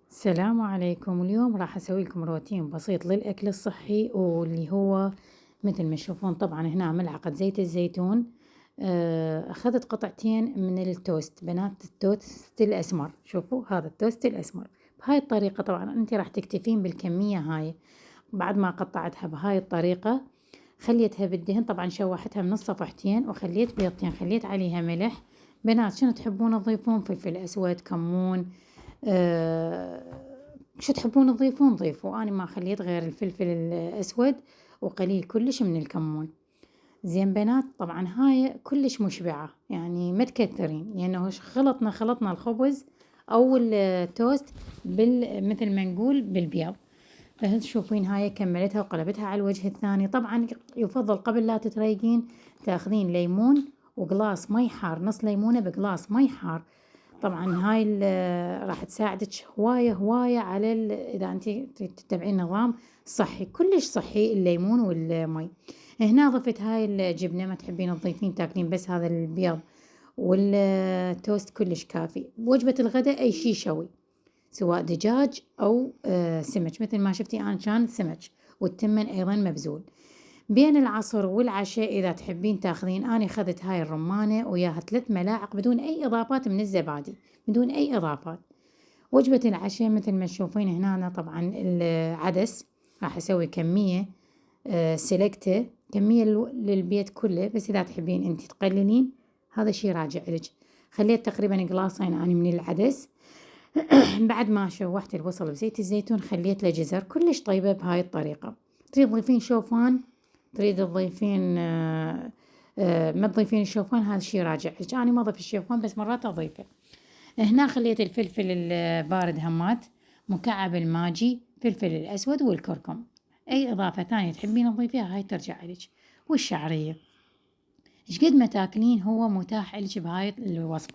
السلام عليكم. اليوم راح اسوي لكم روتين بسيط للاكل الصحي، واللي هو مثل ما تشوفون. طبعا هنا ملعقة زيت الزيتون، اخذت قطعتين من التوست، بنات التوست الاسمر. شوفوا هذا التوست الاسمر بهاي الطريقة. طبعا انت راح تكتفين بالكمية هاي. بعد ما قطعتها بهاي الطريقة خليتها بالدهن. طبعا شوحتها من صفحتين وخليت بيضتين، خليت عليها ملح. بنات شنو تحبون تضيفون؟ فلفل اسود، كمون، آه، شو تحبون تضيفون ضيفوا. أنا ما خليت غير الفلفل الأسود وقليل كلش من الكمون. زين بنات، طبعا هاي كلش مشبعة، يعني ما تكثرين، لأنه خلطنا الخبز أو التوست مثل ما نقول بالبيض. تشوفين هاي كملتها وقلبتها على الوجه الثاني. طبعا يفضل قبل لا تتريقين تاخذين ليمون وقلاص مي حار، نص ليمونة بقلاص مي حار. طبعا هاي راح تساعدك هواية هواية على إذا أنت تتبعين نظام صحي، كلش صحي الليمون والمي. هنا ضفت هاي الجبنة، ما تحبين تضيفين تاكلين بس هذا البيض والتوست كلش كافي. بوجبة الغداء أي شي شوي، سواء دجاج أو سمك. مثل ما شفتي أنا كان سمك، والتمن أيضا مبزول. بين العصر والعشاء إذا تحبين تاخذين، أنا أخذت هاي الرمانة وياها 3 ملاعق بدون أي إضافات من الزبادي، بدون أي إضافات. وجبة العشاء مثل ما تشوفين هنا. أنا طبعا العدس راح أسوي كمية سلكته، كمية للبيت كله، بس إذا تحبين أنت تقللين هذا شي راجع لك. خليت تقريبا قلاصين أنا من العدس. بعد ما شوحت البصل بزيت الزيتون خليت له جزر، كلش طيبة بهاي الطريقة. تريد تضيفين شوفان، تريد تضيفين ما تضيفين الشوفان، هذا الشي راجع لك. أنا ما أضيف الشوفان بس مرات أضيفه. هنا خليت الفلفل البارد همات، مكعب الماجي، فلفل الأسود والكركم. أي إضافة ثانية تحبين تضيفيها هاي ترجع لك. والشعرية، ايش قد ما تاكلين هو متاح لك بهاي الوصفة.